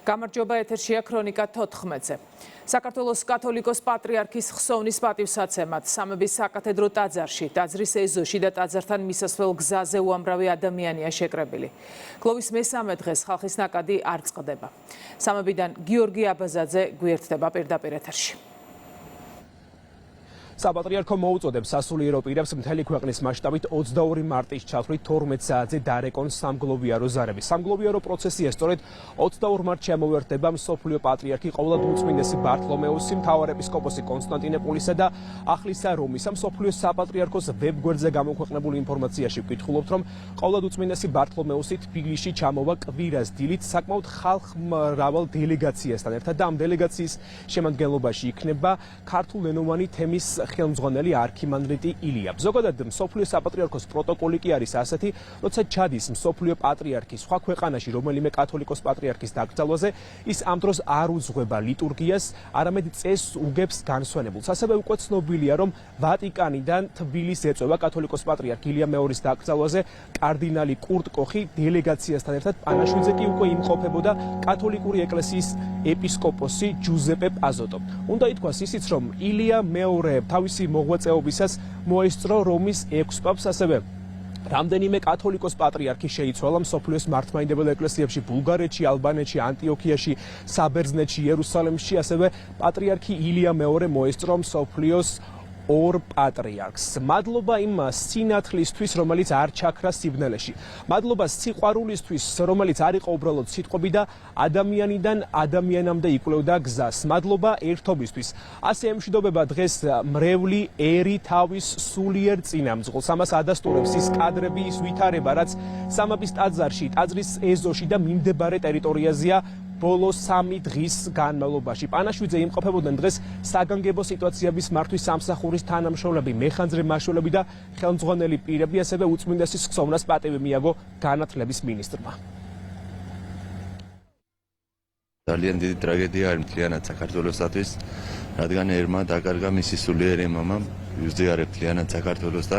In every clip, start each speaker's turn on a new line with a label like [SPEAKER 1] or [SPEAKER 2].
[SPEAKER 1] გამარჯობა, ეთერშია ქრონიკა 14-ზე. საქართველოს კათოლიკოს პატრიარქის ხსოვნის პატივსაცემად სამების საკათედრო ტაძარში, ტაძრის ეზოში და ტაძართან მისასვლელ გზაზე უამრავი ადამიანია შეკრებილი. გლოვის მესამე დღეს ხალხის ნაკადი არ წყდება. სამებიდან გიორგი აბაზაძე გვერდდება პირდაპირ ეთერში.
[SPEAKER 2] საპატრიარქო მოუწოდებს სასულიერო პირებს მთელი ქვეყნის მასშტაბით 22 მარტის ჩათვლით 12 საათზე დარეკონ სამგლოვიარო ზარები. სამგლოვიარო პროცესია სწორედ 22 მარტში ამოვერთდება მსოფლიო პატრიარქი ყოვლადუწმინდესი ბართლომეუსი, მთავარეპისკოპოსი კონსტანტინოპოლისა და ახლისა რომის. მსოფლიო საპატრიარქოს ვებგვერდზე გამოქვეყნებულ ინფორმაციაში ვკითხულობთ, რომ ყოვლადუწმინდესი ბართლომეუსი თბილისში ჩამოვა კვირას დილით საკმაოდ ხალხმრავალ დელეგაციასთან ერთად და ამ დელეგაციის შემადგენლობაში იქნება ქართულენოვანი თემის ხელმძღვანელი არქიმანდრიტი ილია. ზოგადად მსოფლიო საპატრიარქოს პროტოკოლი კი არის ასეთი, როცა ჩადის მსოფლიო პატრიარქი სხვა ქვეყანაში რომელიმე კათოლიკოს პატრიარქის დაკრძალვაზე, ის ამ დროს არ უძღვება ლიტურგიას, არამედ წესს უგებს განსვენებულს. ასევე უკვე ცნობილია, რომ ვატიკანიდან თბილისს ეწევა კათოლიკოს პატრიარქ ილია მეორის დაკრძალვაზე კარდინალი კურტ კოხი დელეგაციასთან ერთად პანაშვიდზე კი უკვე იმყოფებოდა კათოლიკური ეკლესიის ეპისკოპოსი ჯუზეპე პაზოტო. უნდა ითქვას ისიც, რომ ილია მეორე თავისი მოღვაწეობისას მოესწრო რომის 6 პაპს, ასევე რამდენიმე კათოლიკოს პატრიარქი შეიცვალა მსოფლიოს მართლმადიდებელ ეკლესიებში ბულგარეთში, ალბანეთში, ანტიოქიაში, საბერძნეთში, იერუსალემში, ასევე პატრიარქი ილია მეორე მოესწრო მსოფლიოს 2 პატრიარქს. მადლობა იმ სინათლისთვის, რომელიც არ ჩაქრა სიბნელეში. მადლობა სიყვარულისთვის, რომელიც არ იყო უბრალოდ სიტყვები და ადამიანიდან ადამიანამდე იკვლევდა გზას. მადლობა ერთობისთვის. ასე ემშვიდობება დღეს მრევლი ერი თავის სულიერ წინამძღოლს. ამას ადასტურებს ის კადრები, ის ვითარება, რაც სამების ტაძარში, ტაძრის ეზოში და მიმდებარე ტერიტორიაზეა ბოლო 3 დღის განმავლობაში. პანაშვიდზე იმყოფებოდნენ დღეს საგანგებო სიტუაციების მართვის სამსახურის თანამშრომლები, მეხანძრე მმართველები და ხელმძღვანელი პირები, ასევე უწმინდესის ხსოვნას პატივი მიაგო განათლების მინისტრმა.
[SPEAKER 3] ძალიან დიდი ტრაგედია არის მთლიანად საქართველოსთვის, რადგან ერმა დაკარგა მისი სულიერი მამა, ვიზიარებ მთლიანად საქართველოს და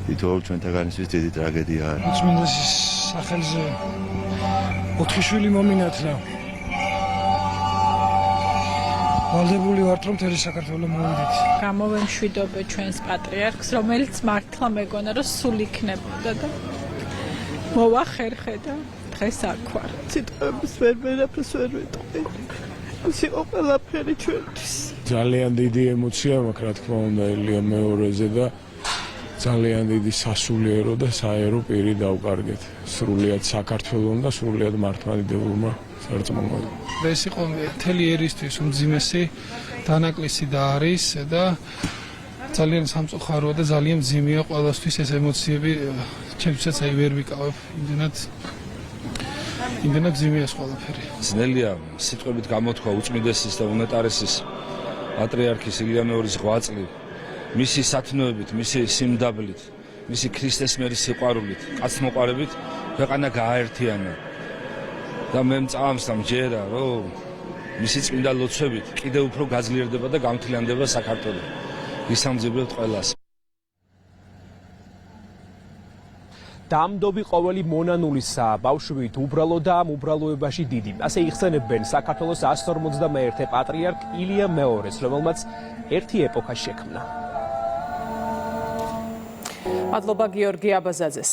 [SPEAKER 3] თითოეულ ჩვენთაგანისთვის დიდი ტრაგედია არის.
[SPEAKER 4] უწმინდესის სახელზე 4 შვილი მომინათლა. ვალდებული ვართ, რომ მთელი საქართველო მოვიდეთ.
[SPEAKER 5] გამოვემშვიდობე ჩვენს პატრიარქს, რომელიც მართლა მეგონა, რომ სულ იქნებოდა და მოვახერხე და დღეს აქ ვარ.
[SPEAKER 6] სიტყვების ვერაფერს ვერ ვიტყვი. ის იყო ყველაფერი ჩვენთვის.
[SPEAKER 4] ძალიან დიდი ემოცია მაქვს, რა თქმა უნდა, ილია მეორეზე და ძალიან დიდი სასულიერო და საერო პირი დავკარგეთ. სრულიად საქართველოს და სრულიად მართლმადიდებელმა სარწმუნოებმა.
[SPEAKER 7] ეს იყო მთელი ერისთვის უმძიმესი დანაკლისი და არის და ძალიან სამწუხაროა და ძალიან მძიმეა ყველასთვის ეს ემოციები. ჩემსაც აი ვერ ვიკავებ იმდენად მძიმეა ეს ყველაფერი.
[SPEAKER 8] ძნელია სიტყვებით გამოთქვა უწმინდესის და უნეტარესის პატრიარქის ილია მეორის ღვაწლი. მისი სათნოებით, მისი სიმდაბლით, მისი ქრისტეს მერის სიყვარულით, კაცმოყვარებით ქვეყანა გააერთიანა. და მე მწამს და მჯერა, რომ მისი წმინდა ლოცვებით კიდევ უფრო გაძლიერდება და გამთლიანდება საქართველო. ისამძიბრებთ ყველას.
[SPEAKER 2] დამდობი ყოველი მონანულისა ბავშვით უბრალო და ამ უბრალოებაში დიდი. ასე იხსენებენ საქართველოს 151 პატრიარქ ილია მეორეს, რომელმაც ერთი ეპოქა შექმნა.
[SPEAKER 1] მადლობა გიორგი აბაზაძეს.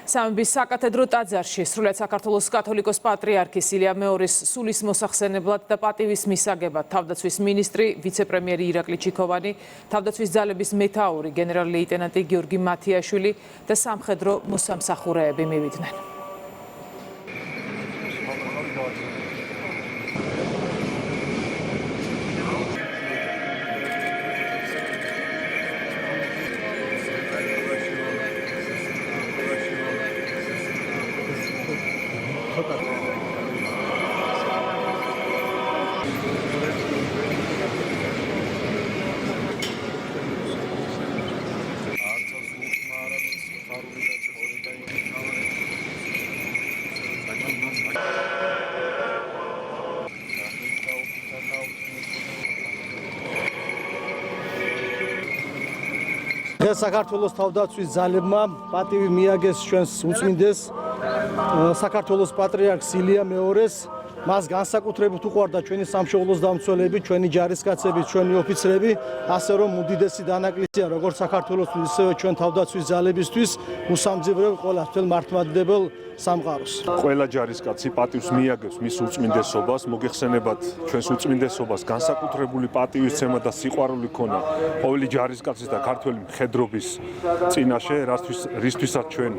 [SPEAKER 1] სამების საკათედრო ტაძარში სრულიად საქართველოს კათოლიკოს პატრიარქის ილია მეორის სულის მოსახსენებლად და პატივის მისაგებად თავდაცვის მინისტრი, ვიცე-პრემიერი ირაკლი ჩიქოვანი, თავდაცვის ძალების მეთაური გენერალ-ლეიტენანტი გიორგი მათიაშვილი და სამხედრო მოსამსახურეები მივიდნენ.
[SPEAKER 9] დღეს საქართველოს თავდაცვის ძალებმა პატივი მიაგეს ჩვენს უწმინდეს საქართველოს პატრიარქს ილია მეორეს მას განსაკუთრებით უყვარდა ჩვენი სამშობლოს დამცველები, ჩვენი ჯარისკაცები, ჩვენი ოფიცრები, ასე რომ უდიდესი დანაკლისია როგორც საქართველოსთვის, ისევე ჩვენ თავდაცვის ძალებისთვის უსამძიმრებ ყველა თელ მართლმადიდებელ სამყაროს.
[SPEAKER 10] ყველა ჯარისკაცი პატივს მიაგებს მის უწმინდესობას, მოგეხსენებათ ჩვენს უწმინდესობას, განსაკუთრებული პატივისცემა და სიყვარული ქონა ყოველი ჯარისკაცის და ქართველი მხედრობის წინაშე, რისთვისაც ჩვენ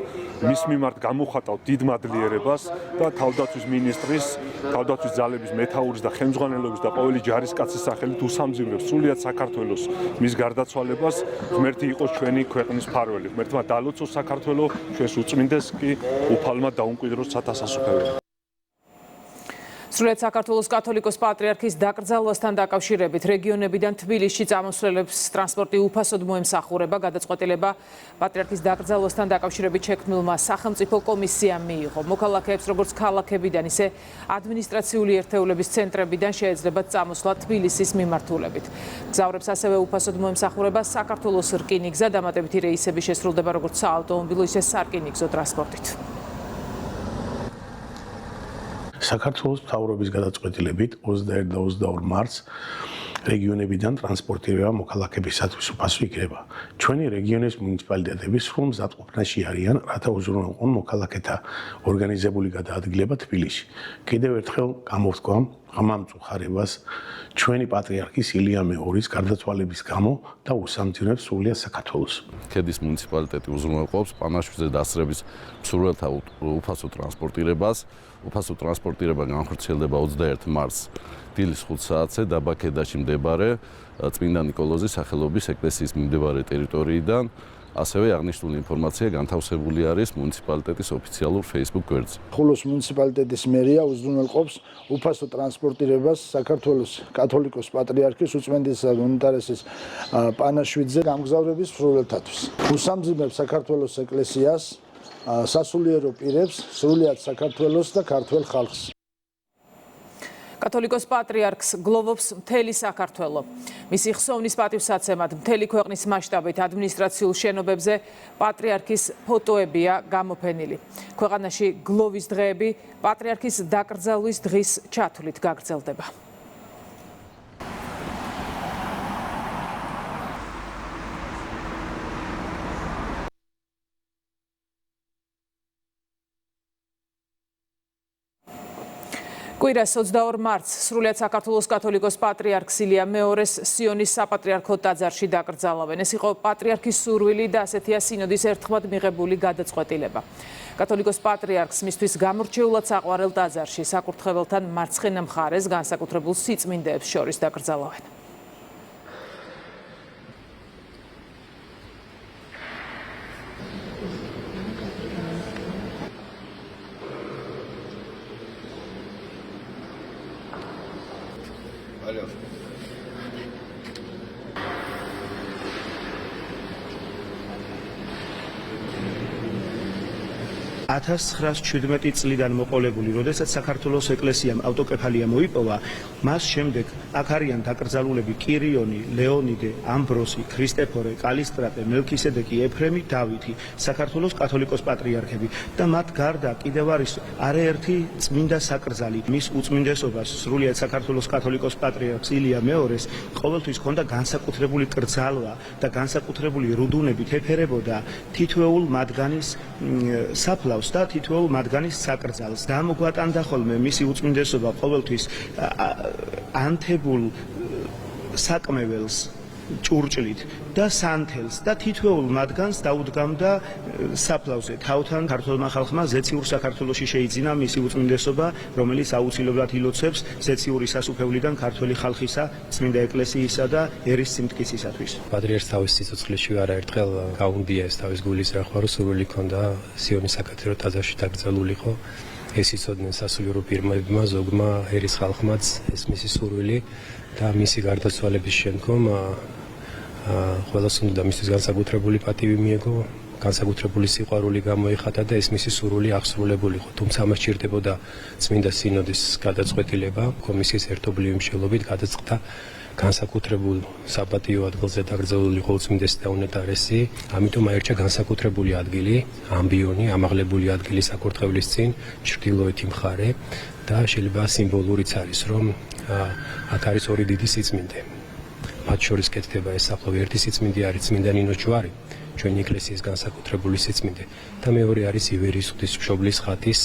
[SPEAKER 10] მის მიმართ გამოვხატავთ დიდ მადლიერებას და თავდაცვის მინისტრის, თავდაცვის ძალების მეთაურის და ხელმძღვანელობის და ყოველი ჯარისკაცის სახელით უსამძიმრებს სრულიად საქართველოს მის გარდაცვალებას. ღმერთი იყოს ჩვენი ქვეყნის მფარველი. ღმერთმა დალოცოს საქართველო, ჩვენს უწმინდეს კი უფალმა დაუმკვიდროს სათასასუფლებლად.
[SPEAKER 1] სრულიად საქართველოს კათოლიკოს პატრიარქის დაკრძალვასთან დაკავშირებით რეგიონებიდან თბილისში წამოსვლელებს ტრანსპორტი უფასოდ მოემსახურება. გადაწყვეტილება პატრიარქის დაკრძალვასთან დაკავშირებით შექმნილმა სახელმწიფო კომისიამ მიიღო. მოქალაქეებს როგორც ქალაქებიდან, ისე ადმინისტრაციული ერთეულების ცენტრებიდან შეეძლებათ წამოსვლა თბილისის მიმართულებით. მგზავრებს ასევე უფასოდ მოემსახურება საქართველოს რკინიგზა, დამატებითი რეისები შესრულდება როგორც საავტომობილო, ისე სარკინიგზო ტრანსპორტით.
[SPEAKER 11] საქართველოს მთავრობის გადაწყვეტილებით 21 და 22 მარტს რეგიონებიდან ტრანსპორტირება მოქალაქეებისათვის უფასო იქნება. ჩვენი რეგიონის მუნიციპალიტეტები სრულ მზადყოფნაში არიან, რათა უზრუნველყონ მოქალაქეთა ორგანიზებული გადაადგილება თბილისში. კიდევ ერთხელ გამოვთქვამ ღამამწუხარებას ჩვენი პატრიარქის ილია მეორის გარდაცვალების გამო და უსამძიმრებს სრულიად საქართველოს.
[SPEAKER 12] ქედის მუნიციპალიტეტი უზრუნველყოფს პანაშვიდზე დასწრების მსურველთა უფასო ტრანსპორტირებას. უფასო ტრანსპორტირება განხორციელდება 21 მარტს დილის 5 საათზე დაბა ქედაში მდებარე წმინდა ნიკოლოზის სახელობის ეკლესიის მიმდებარე ტერიტორიიდან. ასევე აღნიშნული ინფორმაცია განთავსებული არის მუნიციპალიტეტის ოფიციალურ Facebook გვერდზე.
[SPEAKER 13] ხულოს მუნიციპალიტეტის მერია უზრუნველყოფს უფასო ტრანსპორტირებას საქართველოს კათოლიკოს პატრიარქის უწმინდესისა და უნიტარესის პანაშვიდზე გამგზავრების მსურველთათვის. უსამძიმრებს საქართველოს ეკლესიას, სასულიერო პირებს, სრულიად საქართველოს და ქართველ ხალხს.
[SPEAKER 1] კათოლიკოს პატრიარქს გლოვობს მთელი საქართველო. მისი ხსოვნის პატივსაცემად მთელი ქვეყნის მასშტაბით ადმინისტრაციულ შენობებზე პატრიარქის ფოტოებია გამოფენილი. ქვეყანაში გლოვის დღეები პატრიარქის დაკრძალვის დღის ჩათვლით გაგრძელდება. კვირას 22 მარტს სრულიად საქართველოს კათოლიკოს პატრიარქს ილია მეორეს სიონის საპატრიარქო ტაძარში დაკრძალავენ. ეს იყო პატრიარქის სურვილი და ასეთია სინოდის ერთხმად მიღებული გადაწყვეტილება. კათოლიკოს პატრიარქს მისთვის გამორჩეულად საყვარელ ტაძარში საკურთხეველთან მარცხენა მხარეს განსაკუთრებულ სიწმინდეებს შორის დაკრძალავენ.
[SPEAKER 14] Алло. 1917 წლიდან მოყოლებული, როდესაც საქართველოს ეკლესიამ ავტოკეფალია მოიპოვა, მას შემდეგ აქ არიან დაკრძალულები კირიონი, ლეონიდე, ამბროსი, ქრისტეფორე, კალისტრატე, მელქისედეკი, ეფრემი, დავითი, საქართველოს კათოლიკოს პატრიარქები და მათ გარდა კიდევ არის არაერთი წმინდა საკრძალი. მის უწმინდესობას სრულიად საქართველოს კათოლიკოს პატრიარქს ილია მეორეს ყოველთვის ჰქონდა განსაკუთრებული კრძალვა და განსაკუთრებული რუდუნებით ეფერებოდა თითოეულ მათგანის საფლავს და თითოეულ მათგანის საკრძალს. გამოგვატანდა ხოლმე მისი უწმინდესობა ყოველთვის ანთებულ საკმეველს ჭურჭლით და სანთელს და თითოეულ მათგანს დაუდგამდა საფლავზე. თავთან ქართულმა ხალხმა ზეციურ საქართველოში შეიძინა მისი უწმინდესობა, რომელიც აუცილებლად ილოცებს ზეციური სასუფევლიდან ქართველი ხალხისა, წმინდა ეკლესიისა და ერის სიმტკიცისათვის.
[SPEAKER 15] პატრიარქს თავის სიცოცხლეში არაერთხელ გაუნდია ეს თავის გულის რახვა, რომ სურვილი ჰქონდა სიონის საკათედრო ტაძარში დაკრძალულიყო. ეს იცოდნენ სასულიერო პირებმა, ზოგმა ერის ხალხმაც ეს მისი სურვილი და მისი გარდაცვალების შემდგომ ყველას უნდა მისთვის განსაკუთრებული პატივი მიეგო განსაკუთრებული სიყვარული გამოიხატა და ეს მისი სურვილი აღსრულებულიყო. თუმცა ამას სჭირდებოდა წმინდა სინოდის გადაწყვეტილება, კომისიის ერთობლივი მსჯელობით გადაწყდა განსაკუთრებულ საპატიო ადგილზე დაკრძალულიყო უწმინდესი და უნეტარესი, ამიტომ აირჩა განსაკუთრებული ადგილი, ამბიონი, ამაღლებული ადგილი საკურთხევლის წინ, ჩრდილოეთი მხარე და შეიძლება სიმბოლურიც არის, რომ აქ არის ორი დიდი სიწმინდე. მათ შორის კეთდება ეს ახლოვე ერთი სიწმინდე არის წმინდა ნინოს ჯვარი, ჩვენი ეკლესიის განსაკუთრებული სიწმინდე და მეორე არის ივერიის ღვთისმშობლის ხატის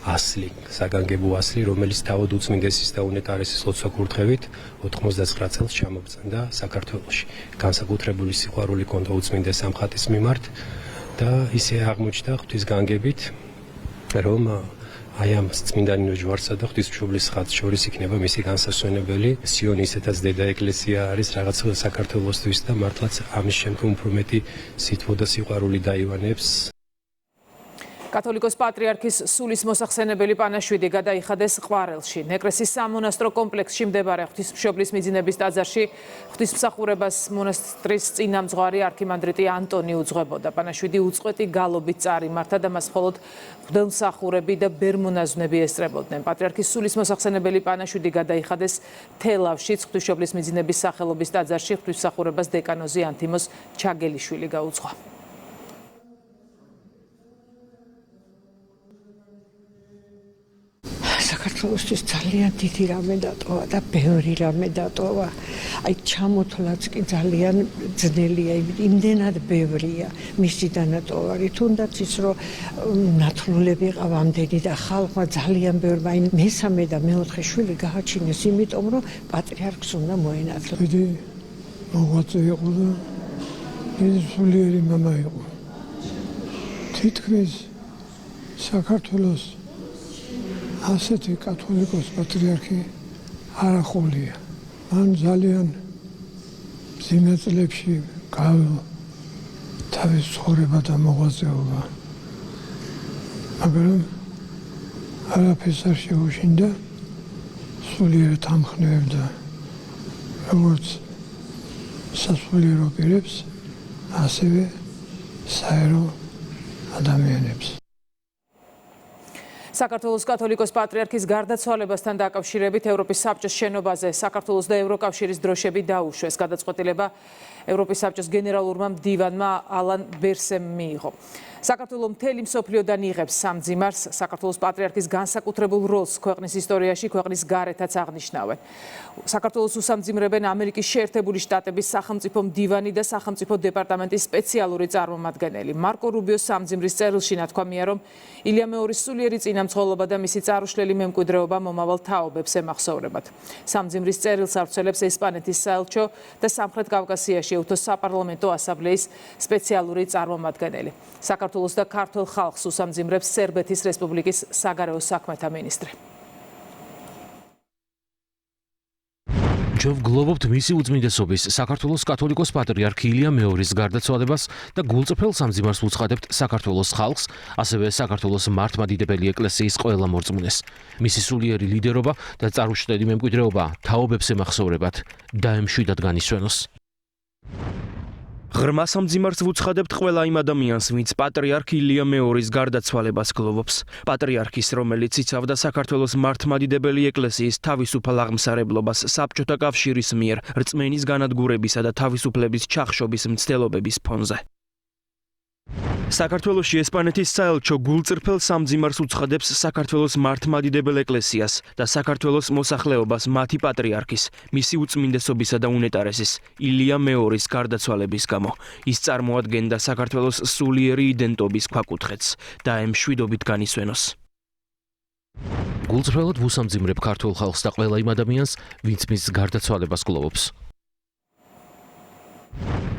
[SPEAKER 15] ასლი, საგანგებო ასლი, რომელიც თავად უწმინდესის და უნეტარესის ლოცვა-კურთხევით 99 წელს ჩამოგწონდა საქართველოში. განსაკუთრებული სიყვარული ჰქონდა უწმინდეს ამ ხატის მიმართ და ისე აღმოჩნდა ღვთის განგებით, რომ აი ამ წმინდა ნინოს ჯვარსა და ღვთისმშობლის ხატს შორის იქნება მისი განსასვენებელი. სიონი ისედაც დედა ეკლესია არის რაღაც საქართველოსთვის და მართლაც ამის შემდგომ უფრო მეტი სითბო და სიყვარული დაივანებს.
[SPEAKER 1] კათოლიკოს პატრიარქის სულის მოსახსენებელი პანაშვიდი გადაიხადეს ყვარელში. ნეკრესის სამონასტრო კომპლექსში მდებარე ღვთისმშობლის მიძინების ტაძარში ღვთისმსახურებას მონასტრის წინამძღვარი არქიმანდრიტი ანტონი უძღვებოდა. პანაშვიდი უწყვეტი გალობით წარიმართა და მას მხოლოდ მღვდელმსახურები და ბერმონაზვნები ესწრებოდნენ. პატრიარქის სულის მოსახსენებელი პანაშვიდი გადაიხადეს თელავშიც ღვთისმშობლის მიძინების სახელობის ტაძარში ღვთისმსახურებას დეკანოზი ანთიმოს ჩაგელიშვილი გაუძღვა.
[SPEAKER 16] საქართველოსთვის ძალიან დიდი რამე დატოვა და ბევრი რამე დატოვა. აი ჩამოთვლაც კი ძალიან ძნელია, იმდენად ბევრია მისი დანატოვარი. თუნდაც ის რომ ნათლულები ყავამდენი და ხალხმა ძალიან ბევრი, აი მესამე და მეოთხე შვილი გააჩინეს, იმიტომ რომ პატრიარქს უნდა მოენათლა.
[SPEAKER 17] დიდი მოღვაწე იყო და დიდი სულიერი მამა იყო. თითქმის საქართველოს ასეთი კათოლიკოს პატრიარქი არ ახოლია. მან ძალიან მძიმე წლებში გავო თავის ცხოვრება და მოღვაწეობა. მაგრამ არაფერს არ შეუშინდა, სულიერად ამხნევებდა როგორც სასულიერო პირებს, ასევე საერო ადამიანებს.
[SPEAKER 1] საქართველოს კათოლიკოს პატრიარქის გარდაცვალებასთან დაკავშირებით ევროპის საბჭოს შენობაზე საქართველოს და ევროკავშირის დროშები დაუშვეს. გადაწყვეტილება ევროპის საბჭოს გენერალურმა მდივანმა ალან ბერსემ მიიღო. საქართველოს მთელი მსოფლიოდან იღებს სამძიმარს, საქართველოს პატრიარქის განსაკუთრებულ როლს ქვეყნის ისტორიაში ქვეყნის გარეთაც აღნიშნავენ. საქართველოს უსამძიმრებენ ამერიკის შეერთებული შტატების სახელმწიფო მდივანი და სახელმწიფო დეპარტამენტის სპეციალური წარმომადგენელი. მარკო რუბიოს სამძიმრის წერილში ნათქვამია, რომ ილია მეორის სულიერი წინამძღოლობა და მისი წარუშლელი მემკვიდრეობა მომავალ თაობებს ემახსოვრებათ. სამძიმრის წერილს ავრცელებს ესპანეთის საელჩო და სამხრეთ კავკასიაში ეუთოს საპარლამენტო ასამბლეის სპეციალური წარმომადგენელი. საქართველოს და ქართულ ხალხს უსამძიმრებს სერბეთის რესპუბლიკის საგარეო საქმეთა მინისტრი.
[SPEAKER 18] ჩვენ ვგლოვობთ მისი უწმინდესობის საქართველოს კათოლიკოს პატრიარქ ილია მეორის გარდაცვალებას და გულწრფელ სამძიმარს ვუცხადებთ საქართველოს ხალხს, ასევე საქართველოს მართლმადიდებელი ეკლესიის ყველა მორწმუნეს. მისი სულიერი ლიდერობა და წარუშლელი მემკვიდრეობა თაობებს ემახსოვრებათ და ემშვიდად განისვენოს.
[SPEAKER 19] ღრმა სამძიმარს ვუცხადებთ ყველა იმ ადამიანს, ვინც პატრიარქ ილია მეორის გარდაცვალებას გლოვობს. პატრიარქის, რომელიც იცავდა საქართველოს მართლმადიდებელი ეკლესიის თავისუფალ აღმსარებლობას საბჭოთა კავშირის მიერ რწმენის განადგურებისა და თავისუფლების ჩახშობის მცდელობების ფონზე. საქართველოში ესპანეთის საელჩო გულწრფელ სამძიმარს უცხადებს საქართველოს მართლმადიდებელ ეკლესიას და საქართველოს მოსახლეობას მათი პატრიარქის, მისი უწმინდესობისა და უნეტარესის ილია მეორის გარდაცვალების გამო. ის წარმოადგენდა საქართველოს სულიერი იდენტობის ქვაკუთხედს და ემშვიდობით განისვენოს.
[SPEAKER 18] გულწრფელად ვუსამძიმრებ ქართულ ხალხს და ყველა იმ ადამიანს, ვინც მის გარდაცვალებას გლოვობს.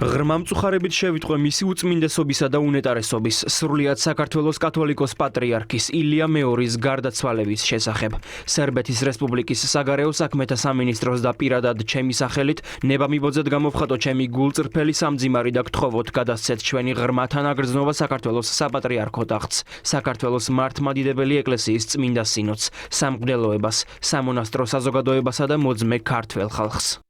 [SPEAKER 19] ღრმა მწუხარებით შევიტყვე მისი უწმინდესობისა და უნეტარესობის სრულიად საქართველოს კათოლიკოს პატრიარქის ილია მეორის გარდაცვალების შესახებ. სერბეთის რესპუბლიკის საგარეო საქმეთა სამინისტროს და პირადად ჩემი სახელით ნება მიბოძეთ გამოვხატო ჩემი გულწრფელი სამძიმარი და გთხოვოთ გადასცეთ ჩვენი ღრმა თანაგრძნობა საქართველოს საპატრიარქო ტახტს, საქართველოს მართლმადიდებელი ეკლესიის წმინდა სინოდს, სამღვდელოებას, სამონასტრო საზოგადოებასა და მოძმე ქართველ ხალხს.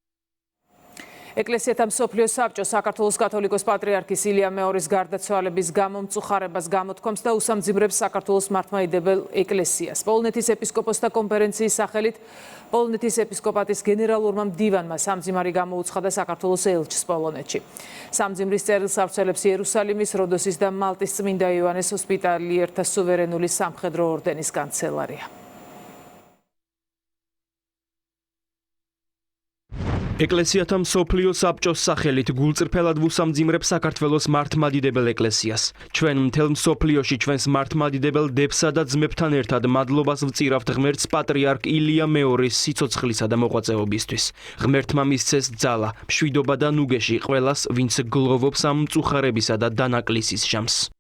[SPEAKER 1] ეკლესიათა მსოფლიო საბჭო საქართველოს კათოლიკოს პატრიარქის ილია მეორის გარდაცვალების გამო მწუხარებას გამოთქვამს და უსამძიმრებს საქართველოს მართლმადიდებელ ეკლესიას. პოლონეთის ეპისკოპოსთა კონფერენციის სახელით პოლონეთის ეპისკოპატის გენერალურმა მდივანმა სამძიმარი გამოუცხადა საქართველოს ელჩს პოლონეთში. სამძიმრის წერილს ავრცელებს იერუსალიმის, როდოსის და მალტის წმინდა იოანეს ჰოსპიტალიერთა სუვერენული სამხედრო ორდენის კანცელარია.
[SPEAKER 19] ეკლესიათა მსოფლიო საბჭოს სახელით გულწრფელად ვუსამძიმრებ საქართველოს მართლმადიდებელ ეკლესიას. ჩვენ მთელ მსოფლიოში ჩვენს მართლმადიდებელ დებსა და ძმებთან ერთად მადლობას ვწირავთ ღმერთს პატრიარქ ილია მეორის სიცოცხლისა და მოღვაწეობისთვის. ღმერთმა მისცეს ძალა, მშვიდობა და ნუგეში ყველას, ვინც გლოვობს ამ მწუხარებისა და დანაკლისის ჟამს.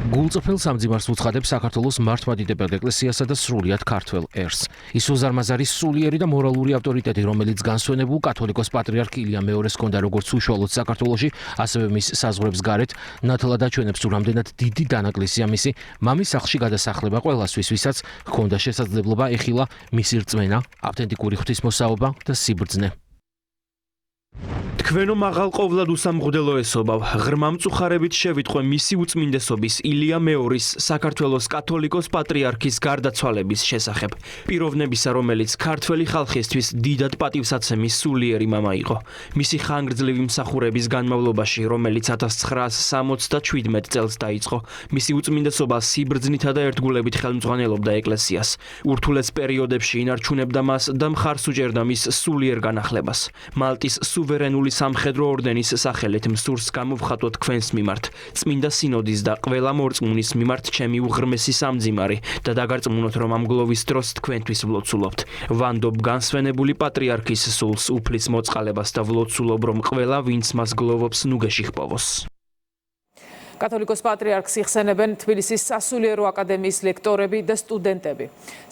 [SPEAKER 18] გულწრფელ სამძიმარს უცხადებს საქართველოს მართლმადიდებელ ეკლესიასა და სრულიად ქართველ ერს. ის უზარმაზარი სულიერი და მორალური ავტორიტეტი, რომელიც განსვენებულ კათოლიკოს პატრიარქ ილია მეორეს ჰქონდა როგორც უშუალოდ საქართველოში, ასევე მის საზღვრებს გარეთ, ნათლად აჩვენებს თუ რამდენად დიდი დანაკლისია მისი მამის სახლში გადასახლება ყველასთვის, ვისაც ჰქონდა შესაძლებლობა ეხილა მისი რწმენა, ავთენტიკური ღვთისმოსაობა და სიბრძნე.
[SPEAKER 19] თქვენო მაღალ ყოვლად უსამღვდელო ესობავ, ღრმა მწუხარებით შევიტყვე მისი უწმინდესობის ილია მეორის საქართველოს კათოლიკოს პატრიარქის გარდაცვალების შესახებ. პიროვნებისა, რომელიც ქართველი ხალხისთვის დიდად პატივსაცემი სულიერი მამა იყო. მისი ხანგრძლივი მსახურების განმავლობაში, რომელიც 1977 წელს დაიწყო, მისი უწმინდესობა სიბრძნითა და ერთგულებით ხელმძღვანელობდა ეკლესიას. ურთულეს პერიოდებში ინარჩუნებდა მას და მხარს უჭერდა მის სულიერ განახლებას. მალტის სუვერენული სამხედრო ორდენის სახელით მსურს გამოვხატოთ თქვენს მიმართ, წმინდა სინოდის და ყველა მორწმუნის მიმართ ჩემი უღრმესი სამძიმარი და დაგარწმუნოთ, რომ ამ გლოვის დროს თქვენთვის ვლოცულობთ. ვანდობ განსვენებული პატრიარქის სულს უფლის მოწყალებას და ვლოცულობ, რომ ყველა, ვინც მას გლოვობს, ნუგეში ჰპოვოს.
[SPEAKER 1] კათოლიკოს პატრიარქს იხსენებენ თბილისის სასულიერო აკადემიის ლექტორები და სტუდენტები.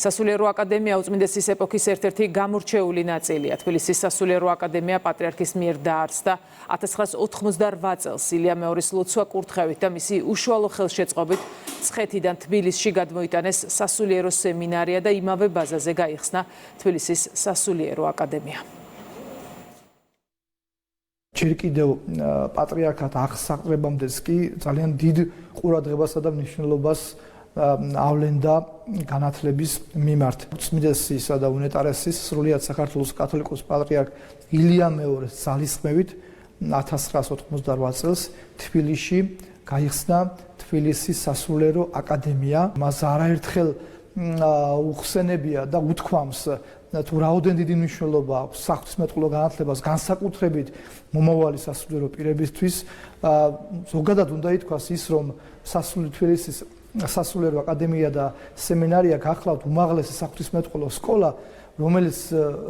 [SPEAKER 1] სასულიერო აკადემია უწმინდესის ეპოქის ერთ-ერთი გამორჩეული ნაწილია. თბილისის სასულიერო აკადემია პატრიარქის მიერ დაარსდა 1988 წელს ილია მეორის ლოცვა კურთხევით და მისი უშუალო ხელშეწყობით მცხეთიდან თბილისში გადმოიტანეს სასულიერო სემინარია და იმავე ბაზაზე გაიხსნა თბილისის სასულიერო აკადემია.
[SPEAKER 20] ჯერ კიდევ პატრიარქად აღსაყრებამდეც კი ძალიან დიდ ყურადღებასა და მნიშვნელობას ავლენდა განათლების მიმართ. უწმინდესისა და უნეტარესის სრულიად საქართველოს კათოლიკოს პატრიარქ ილია მეორის ძალისხმევით 1988 წელს თბილისში გაიხსნა თბილისის სასულიერო აკადემია. მას არაერთხელ უხსენებია და უთქვამს თუ რაოდენ დიდი მნიშვნელობა აქვს საღვთისმეტყველო განათლებას, განსაკუთრებით მომავალი სასულიერო პირებისთვის. ზოგადად უნდა ითქვას ის, რომ თბილისის სასულიერო აკადემია და სემინარია გახლავთ უმაღლესი საღვთისმეტყველო სკოლა, რომელიც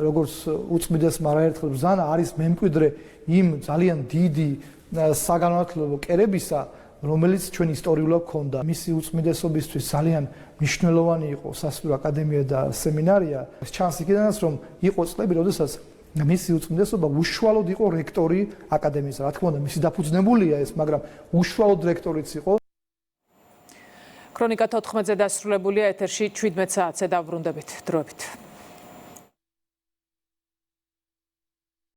[SPEAKER 20] როგორც უწმინდესმა არაერთხელ ბრძანა, არის მემკვიდრე იმ ძალიან დიდი საგანმანათლებლო კერებისა, რომელიც ჩვენ ისტორიულად გვქონდა. მისი უწმინდესობისთვის ძალიან მნიშვნელოვანი იყო სასულიერო აკადემია და სემინარია. ჩანს იქიდანაც, რომ იყო წლები, როდესაც მისი უწმინდესობა უშუალოდ იყო რექტორი აკადემიის. რა თქმა უნდა, მისი დაფუძნებულია ეს, მაგრამ უშუალოდ რექტორიც იყო.
[SPEAKER 1] ქრონიკა 14-ზე დასრულებულია, ეთერში 17 საათზე დავბრუნდებით. დროებით.